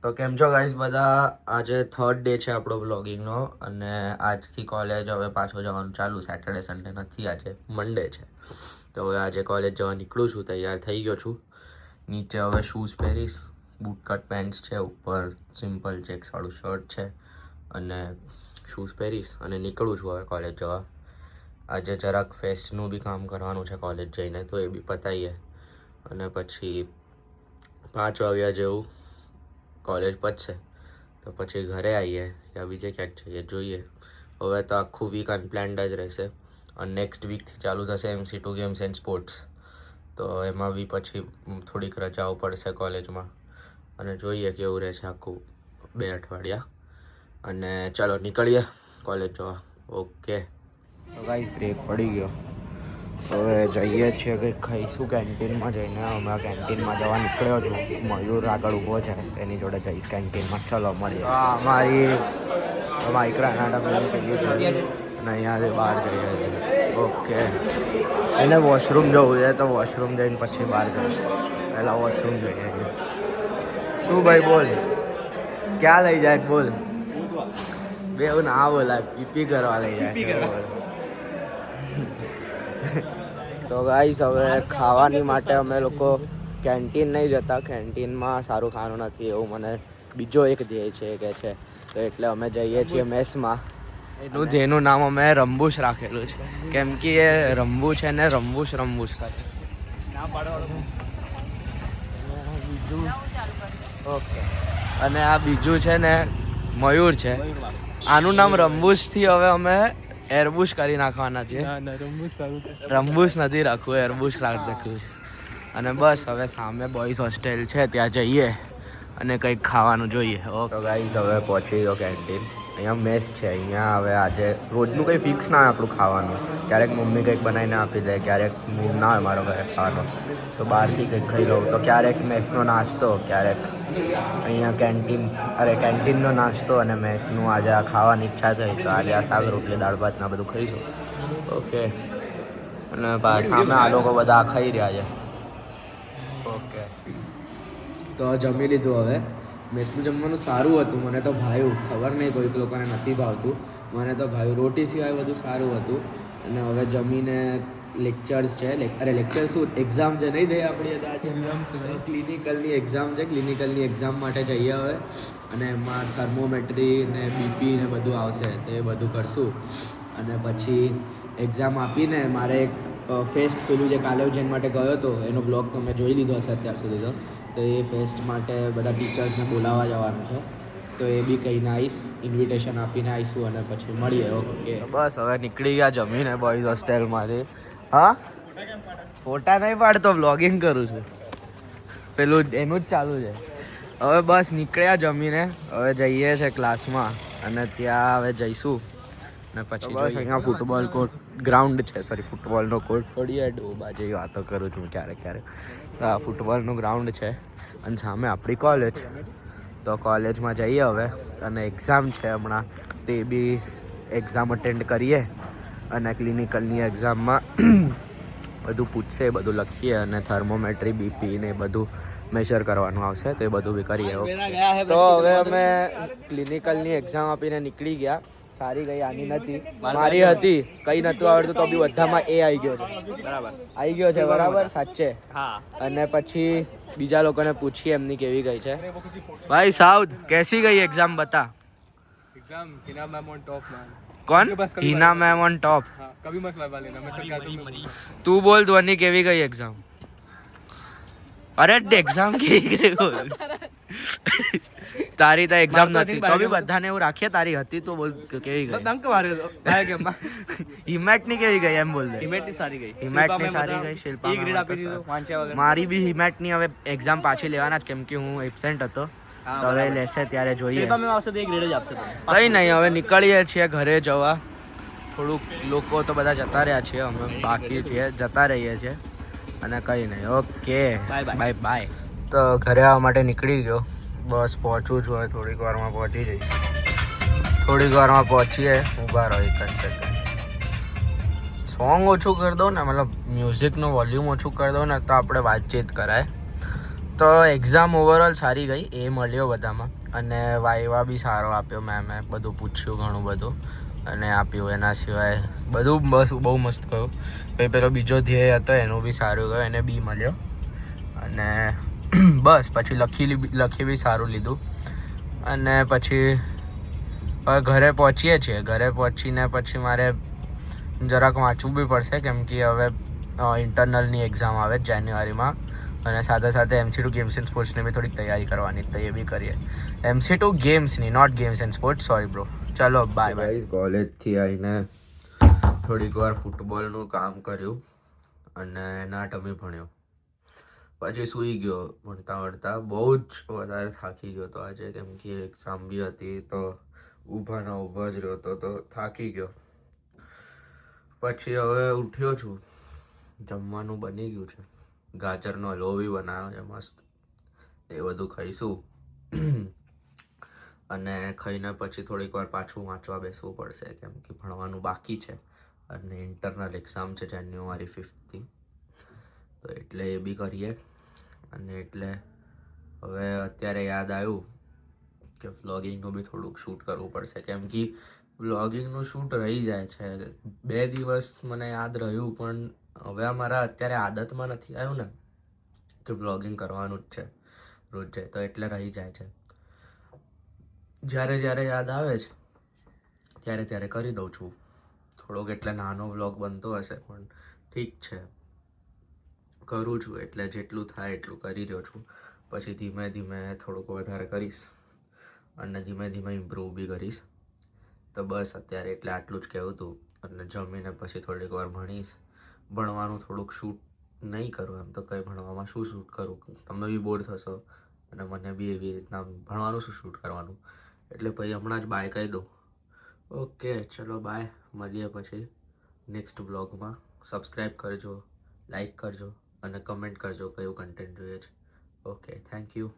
તો કેમ છો ગાઈસ બધા? આજે થર્ડ ડે છે આપણો વ્લોગિંગનો અને આજથી કોલેજ હવે પાછો જવાનું ચાલુ. સેટરડે સન્ડે નથી, આજે મંડે છે. તો હવે આજે કોલેજ જવા નીકળું છું, તૈયાર થઈ ગયો છું. નીચે હવે શૂઝ પહેરીશ, બૂટ કટ પેન્ટ્સ છે, ઉપર સિમ્પલ ચેક્સવાળું શર્ટ છે અને શૂઝ પહેરીશ અને નીકળું છું હવે કોલેજ જવા. આજે જરાક ફેસ્ટનું બી કામ કરવાનું છે કોલેજ જઈને, તો એ બી પતાવીએ અને પછી 5 વાગ્યા જેવું કોલેજ પતશે તો પછી ઘરે આવીએ યા બીજે ક્યાંક જઈએ, જોઈએ. હવે તો આખું વીક અનપ્લાન્ડ જ રહેશે અને નેક્સ્ટ વીકથી ચાલુ થશે MC2 ગેમ્સ એન્ડ સ્પોર્ટ્સ. તો એમાં બી પછી થોડીક રજાઓ પડશે કોલેજમાં અને જોઈએ કેવું રહેશે આખું 2 અઠવાડિયા. અને ચાલો નીકળીએ કોલેજ જવા. ઓકે તો ગાઈસ બ્રેક પડી ગયો, હવે જઈએ છીએ કંઈક ખાઈશું કેન્ટીનમાં જઈને. હમણાં કેન્ટીનમાં જવા નીકળ્યો છું, મયુર આગળ ઊભો છે, એની જોડે જઈશ કેન્ટીનમાં. ચલો મળીએ. અમારી માઇક્રાના અને અહીંયાથી બહાર જઈએ છીએ. ઓકે, એને વોશરૂમ જવું છે તો વોશરૂમ જઈને પછી બહાર જઈએ. પહેલાં વોશરૂમ જઈએ. શું ભાઈ બોલ, ક્યાં લઈ જાય બોલ? બે એવું ના બોલાય, પીપી કરવા લઈ જાય. તો ગાઈસ હવે ખાવાની માટે અમે લોકો કેન્ટીન નહીં જતા, કેન્ટીનમાં સારું ખાવાનું નથી એવું મને બીજો એક ધ્યેય છે કે છે. તો એટલે અમે જઈએ છીએ મેસમાં. જેનું નામ અમે રંબુશ રાખેલું છે, કેમ કે એ રંબુ છે ને રંબુશ કરે. ઓકે, અને આ બીજું છે ને મયુર છે. આનું નામ રંબુશથી હવે અમે એરબુશ કરી નાખવાના છે. રંબુશ નથી રાખવું, એરબુશ રાખ્યું છે. અને બસ હવે સામે બોયઝ હોસ્ટેલ છે, ત્યાં જઈએ અને કંઈક ખાવાનું જોઈએ. ઓકે ગાઈઝ હવે પહોંચી ગયો કેન્ટીન. અહીંયા મેસ છે. અહીંયા હવે આજે રોજનું કંઈ ફિક્સ ના હોય આપણું ખાવાનું. ક્યારેક મમ્મી કંઈક બનાવીને આપી દે, ક્યારેક મૂડ ના હોય મારો ઘરે ખાવાનો તો બહારથી કંઈક ખાઈ લઉં. તો ક્યારેક મેસનો નાસ્તો, ક્યારેક અહીંયા કેન્ટીનનો નાસ્તો અને મેસનું આજે આ ખાવાની ઈચ્છા થઈ તો આજે આ શાક રોટલી દાળ ભાતના બધું ખાઈશું. ઓકે, અને સામે આ લોકો બધા ખાઈ રહ્યા છે. ઓકે, તો જમી લીધું. હવે મેસનું જમવાનું સારું હતું, મને તો ભાવ્યું. ખબર નહીં કોઈક લોકોને નથી ભાવતું, મને તો ભાવ્યું. રોટી સિવાય બધું સારું હતું. અને હવે જમીને લેક્ચર્સ છે, લેક્ચર શું, એક્ઝામ છે નહીં થઈ આપણી આજે ક્લિનિકલની એક્ઝામ છે. ક્લિનિકલની એક્ઝામ માટે જઈએ હવે, અને એમાં થર્મોમેટ્રી ને બીપી ને બધું આવશે, તો એ બધું કરશું. અને પછી એક્ઝામ આપીને મારે એક ફેસ્ટ પેલું જે કાલે જેન માટે ગયો હતો એનો બ્લોગ તમે જોઈ લીધો હશે અત્યાર સુધી. તો એ ફેસ્ટ માટે બધા ટીચર્સને બોલાવવા જવાનું છે, તો એ બી કહીને આવીશ, ઇન્વિટેશન આપીને આવીશું અને પછી મળીએ. ઓકે બસ હવે નીકળી ગયા જમીને બોયઝ હોસ્ટેલમાંથી. હા, ફોટા નહીં પાડતો, બ્લોગિંગ કરું છું, પેલું એનું જ ચાલુ છે. હવે બસ નીકળ્યા જમીને, હવે જઈએ છે ક્લાસમાં અને ત્યાં હવે જઈશું ને પછી બસ અહીંયા ફૂટબોલ કોર્ટ ગ્રાઉન્ડ છે, ફૂટબોલનો કોર્ટ થોડી ડોબા જેવી વાતો કરું છું ક્યારેક. તો આ ફૂટબોલનું ગ્રાઉન્ડ છે અને સામે આપણી કોલેજ. તો કોલેજમાં જઈએ હવે, અને એક્ઝામ છે હમણાં, તે બી એક્ઝામ અટેન્ડ કરીએ અને ક્લિનિકલની એક્ઝામમાં બધું પૂછશે, બધું લખીએ અને થર્મોમેટ્રી બીપી ને બધું મેજર કરવાનું આવશે, તો એ બધું બી કરીએ. તો હવે અમે ક્લિનિકલની એક્ઝામ આપીને નીકળી ગયા. સારી ગઈ, આની નથી, મારી હતી. કઈ નતું આવડતું તો બી બધામાં એ આવી ગયો છે. બરાબર આવી ગયો છે, બરાબર સાચે. અને પછી બીજા લોકોને પૂછીએ એમની કેવી ગઈ છે. ભાઈ સાઉથ કેસી ગઈ એક્ઝામ, બતા. Exam Hina ma'am on top ma'am. कौन? Hina ma'am on top. हाँ, कभी मत वाइवा लेना, मैं सरकाज़म में बोल. તું બોલ, ધ્વની કેવી ગઈ એક્ઝામ? અરે એક્ઝામ કેવી ગઈ બોલ. તારી તો એક્ઝામ નથી તો બી બધાને એવું રાખીએ તારી હતી તો બોલ કેવી ગઈ. ડંક માર્યો તો ભાઈ કે માં હિમેટ ની કેવી ગઈ એમ બોલ દે. હિમેટ ની સારી ગઈ, હિમેટ ની સારી ગઈ. શિલ્પા ઈ ગ્રેડ આપી દીધો વાંચ્યા વગર. મારી બી હિમેટ ની હવે એક્ઝામ પાછી લેવાના જ, કેમ કે હું એબસેન્ટ હતો. તો હવે લેશે ત્યારે જોઈએ. શિલ્પા મેમ આવશે તો એક ગ્રેડ જ આપશે તમને. કઈ નહીં, હવે નીકળીએ છીએ ઘરે જવા. થોડુંક લોકો તો બધા જતા રહ્યા છે, અમે બાકી છીએ, જતા રહીએ છીએ અને કંઈ નહીં. Okay bye bye. તો ઘરે આવવા માટે નીકળી ગયો, બસ પહોંચું છું હવે, થોડીક વારમાં પહોંચી જઈશ. થોડીક વારમાં પહોંચીએ, ઊભા રહો એક જ સેકન્ડ. સોંગ ઓછું કરી દો ને, મતલબ મ્યુઝિકનું વોલ્યુમ ઓછું કરી દો ને તો આપણે વાતચીત કરાય. તો એક્ઝામ ઓવરઓલ સારી ગઈ, એ મળ્યો બધામાં. અને વાયવા બી સારો આપ્યો મેમે, બધું પૂછ્યું ઘણું બધું અને આપ્યું. એના સિવાય બધું બહુ મસ્ત ગયું. પછી પેલો બીજો ધ્યેય હતો એનું બી સારું ગયું, એને બી મળ્યો. અને બસ પછી લખી બી સારું લીધું. અને પછી હવે ઘરે પહોંચીએ છીએ. ઘરે પહોંચીને પછી મારે જરાક વાંચવું બી પડશે, કેમ કે હવે ઇન્ટરનલની એક્ઝામ આવે જાન્યુઆરીમાં. અને સાથે સાથે MC2 ગેમ્સ એન્ડ સ્પોર્ટ્સની બી થોડીક તૈયારી કરવાની, તો એ બી કરીએ. MC2 ગેમ્સની, not games and sports, sorry bro. ચલો બાય બાય. કોલેજથી આવીને થોડીક વાર ફૂટબોલનું કામ કર્યું અને એનાટમી ભણ્યો. પછી સૂઈ ગયો ભણતા બહુ જ વધારે થાકી ગયો તો આજે, કેમ કે એક્ઝામ બી હતી તો ઊભા જ રહ્યો તો થાકી ગયો. પછી હવે ઉઠ્યો છું, જમવાનું બની ગયું છે, ગાજરનો હલવો બી બનાવ્યો છે મસ્ત, એ બધું ખાઈશું. અને ખાઈને પછી થોડીક વાર પાછું વાંચવા બેસવું પડશે, કેમ કે ભણવાનું બાકી છે અને ઇન્ટરનલ એક્ઝામ છે જાન્યુઆરી 5th, તો એટલે એ બી કરીએ. અને એટલે હવે અત્યારે યાદ આવ્યું કે વ્લોગિંગનું બી થોડુંક શૂટ કરવું પડશે, કેમ કે વ્લોગિંગનું શૂટ રહી જાય છે. 2 દિવસ મને યાદ રહ્યું, પણ હવે મારા અત્યારે આદતમાં નથી આવ્યું ને કે વ્લોગિંગ કરવાનું જ છે રોજે, તો એટલે રહી જાય છે. જ્યારે યાદ આવે છે ત્યારે કરી દઉં છું થોડોક. એટલે નાનો વ્લોગ બનતો હશે, પણ ઠીક છે, કરું છું. એટલે જેટલું થાય એટલું કરી રહ્યો છું. પછી ધીમે ધીમે થોડુંક વધારે કરીશ અને ધીમે ધીમે ઇમ્પ્રૂવ બી કરીશ. તો બસ અત્યારે એટલે આટલું જ કહેવું હતું. અને જમીને પછી થોડીક વાર ભણીશ. ભણવાનું થોડુંક શૂટ નહીં કરું, એમ તો કંઈ ભણવામાં શું શૂટ કરું, તમે બી બોર થશો અને મને બી એવી રીતના ભણવાનું શું શૂટ કરવાનું. એટલે પછી હમણાં જ બાય કહી દઉં. ઓકે ચલો બાય, મળીએ પછી નેક્સ્ટ બ્લોગમાં. સબસ્ક્રાઈબ કરજો, લાઈક કરજો અને કમેન્ટ કરજો કયું કન્ટેન્ટ જોઈએ છે. Okay, thank you.